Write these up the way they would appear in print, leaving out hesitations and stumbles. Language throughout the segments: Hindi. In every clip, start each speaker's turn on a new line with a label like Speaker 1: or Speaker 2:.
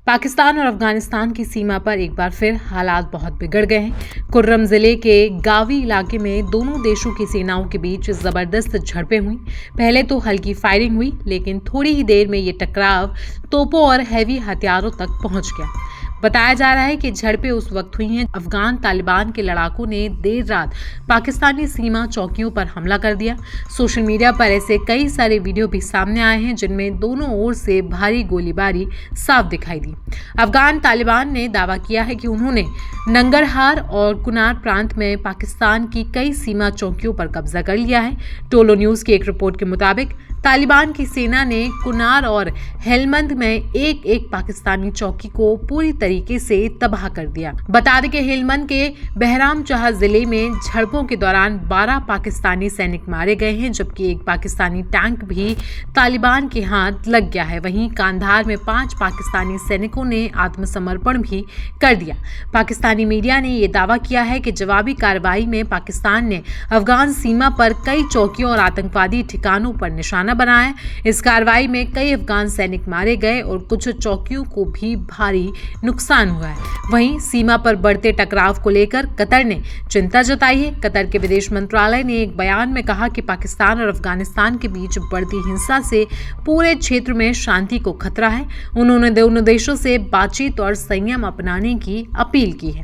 Speaker 1: पाकिस्तान और अफगानिस्तान की सीमा पर एक बार फिर हालात बहुत बिगड़ गए हैं। कुर्रम जिले के गावी इलाके में दोनों देशों की सेनाओं के बीच जबरदस्त झड़पें हुई। पहले तो हल्की फायरिंग हुई, लेकिन थोड़ी ही देर में ये टकराव तोपों और हैवी हथियारों तक पहुंच गया। बताया जा रहा है कि झड़पें उस वक्त हुई हैं अफगान तालिबान के लड़ाकों ने देर रात पाकिस्तानी सीमा चौकियों पर हमला कर दिया। सोशल मीडिया पर ऐसे कई सारे वीडियो भी सामने आए हैं जिनमें दोनों ओर से भारी गोलीबारी साफ दिखाई दी। अफगान तालिबान ने दावा किया है कि उन्होंने नंगरहार और कुनार प्रांत में पाकिस्तान की कई सीमा चौकियों पर कब्जा कर लिया है। टोलो न्यूज की एक रिपोर्ट के मुताबिक तालिबान की सेना ने कुनार और हेलमंद में एक एक पाकिस्तानी चौकी को पूरी तरीके से तबाह कर दिया। बता दें कि हेलमंद के बहरामचाह जिले में झड़पों के दौरान 12 पाकिस्तानी सैनिक मारे गए हैं, जबकि एक पाकिस्तानी टैंक भी तालिबान के हाथ लग गया है। वहीं कांधार में 5 पाकिस्तानी सैनिकों ने आत्मसमर्पण भी कर दिया। पाकिस्तानी मीडिया ने यह दावा किया है कि जवाबी कार्रवाई में पाकिस्तान ने अफगान सीमा पर कई चौकियों और आतंकवादी ठिकानों पर निशाना बनाया। इस कार्रवाई में कई अफगान सैनिक मारे गए और कुछ चौकियों को भी भारी नुकसान हुआ है। वहीं सीमा पर बढ़ते टकराव को लेकर कतर ने चिंता जताई है। कतर के विदेश मंत्रालय ने एक बयान में कहा कि पाकिस्तान और अफगानिस्तान के बीच बढ़ती हिंसा से पूरे क्षेत्र में शांति को खतरा है। उन्होंने दोनों देशों से बातचीत और संयम अपनाने की अपील की है।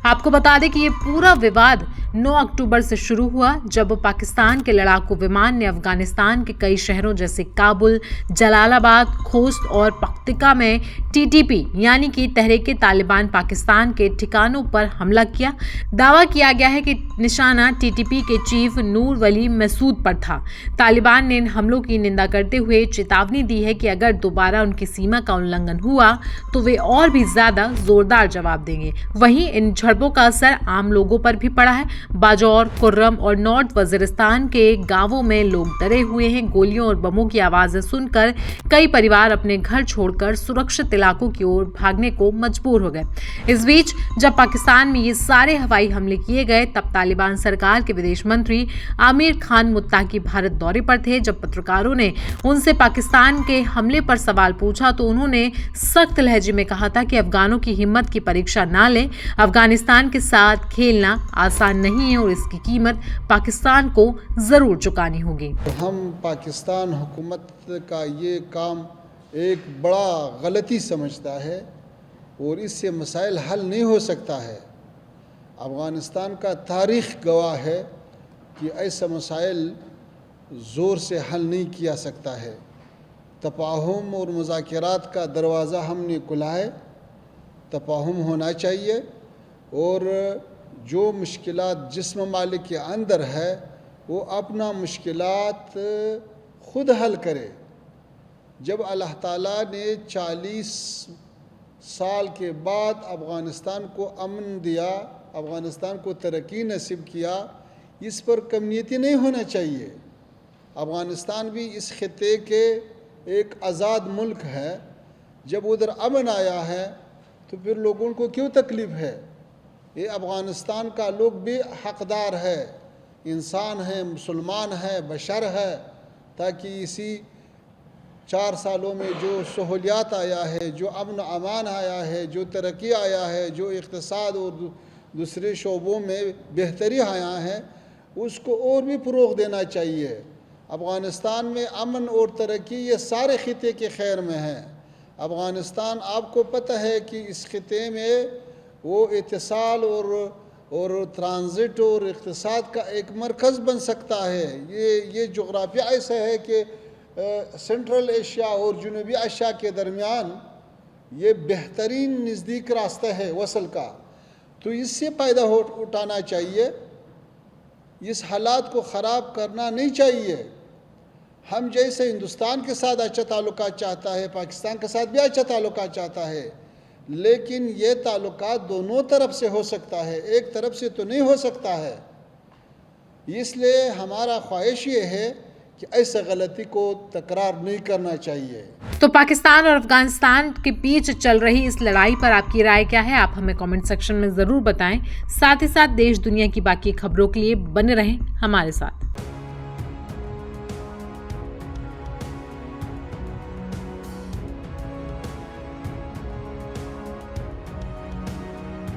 Speaker 1: आपको बता दें कि ये पूरा विवाद 9 अक्टूबर से शुरू हुआ, जब पाकिस्तान के लड़ाकू विमान ने अफगानिस्तान के कई शहरों जैसे काबुल, जलालाबाद, खोस्त और पख्तिका में टीटीपी यानी कि तहरीके तालिबान पाकिस्तान के ठिकानों पर हमला किया। दावा किया गया है कि निशाना टीटीपी के चीफ नूर वली मसूद पर था। तालिबान ने इन हमलों की निंदा करते हुए चेतावनी दी है कि अगर दोबारा उनकी सीमा का उल्लंघन हुआ तो वे और भी ज्यादा जोरदार जवाब देंगे। वहीं इन झड़पों का असर आम लोगों पर भी पड़ा है। बाजौर, कुर्रम और नॉर्थ वजीरिस्तान के गांवों में लोग डरे हुए हैं। गोलियों और बमों की आवाजें सुनकर कई परिवार अपने घर छोड़कर सुरक्षित इलाकों की ओर भागने को मजबूर हो गए। इस बीच जब पाकिस्तान में ये सारे हवाई हमले किए गए, तब तालिबान सरकार के विदेश मंत्री आमिर खान मुत्ताकी भारत दौरे पर थे। जब पत्रकारों ने उनसे पाकिस्तान के हमले पर सवाल पूछा तो उन्होंने सख्त लहजे में कहा था कि अफगानों की हिम्मत की परीक्षा ना लें। अफगानिस्तान के साथ खेलना आसान नहीं है और इसकी कीमत पाकिस्तान को जरूर चुकानी होगी।
Speaker 2: हम पाकिस्तान हुकूमत का ये काम एक बड़ा गलती समझता है और इससे मसाइल हल नहीं हो सकता है। अफ़गानिस्तान का तारीख़ गवाह है कि ऐसा मसाइल ज़ोर से हल नहीं किया सकता है। तफाहुम और मुज़ाकरात का दरवाज़ा हमने खुला है। तफाहुम होना चाहिए और जो मुश्किलात जिस ममालिक के अंदर है वो अपना मुश्किलात खुद हल करे। जब अल्लाह ताला ने 40 साल के बाद अफ़गानिस्तान को अमन दिया, अफ़गानिस्तान को तरक्की नसीब किया, इस पर कमियती नहीं होना चाहिए। अफ़गानिस्तान भी इस खित्ते के एक आज़ाद मुल्क है। जब उधर अमन आया है तो फिर लोगों को क्यों तकलीफ़ है? ये अफ़गानिस्तान का लोग भी हक़दार है, इंसान है, मुसलमान है, बशर है, ताकि इसी 4 सालों में जो सहूलियात आया है, जो अमन अमान आया है, जो तरक्की आया है, जो इक़्तिसाद और दूसरे शोबों में बेहतरी आया है, उसको और भी फ़रोग़ देना चाहिए। अफ़गानिस्तान में अमन और तरक्की ये सारे खित्ते के खैर में है। अफ़गानिस्तान आपको पता है कि इस खित्ते में वो इत्तिसाल और ट्रांजिट और इक़्तिसाद का एक मरकज़ बन सकता है। ये जोग्राफिया ऐसा है कि सेंट्रल एशिया और जनूबी एशिया के दरमियान ये बेहतरीन नज़दीक रास्ता है वसल का, तो इससे फ़ायदा उठाना चाहिए। इस हालात को ख़राब करना नहीं चाहिए। हम जैसे हिंदुस्तान के साथ अच्छा ताल्लुकात चाहता है, पाकिस्तान के साथ भी अच्छा ताल्लुकात चाहता है, लेकिन ये ताल्लुकात दोनों तरफ से हो सकता है, एक तरफ से तो नहीं हो सकता है। इसलिए हमारा ख्वाहिश ये है कि ऐसा गलती को तकरार नहीं करना चाहिए।
Speaker 1: तो पाकिस्तान और अफगानिस्तान के बीच चल रही इस लड़ाई पर आपकी राय क्या है? आप हमें कमेंट सेक्शन में ज़रूर बताएं। साथ ही साथ देश दुनिया की बाकी खबरों के लिए बने रहें हमारे साथ।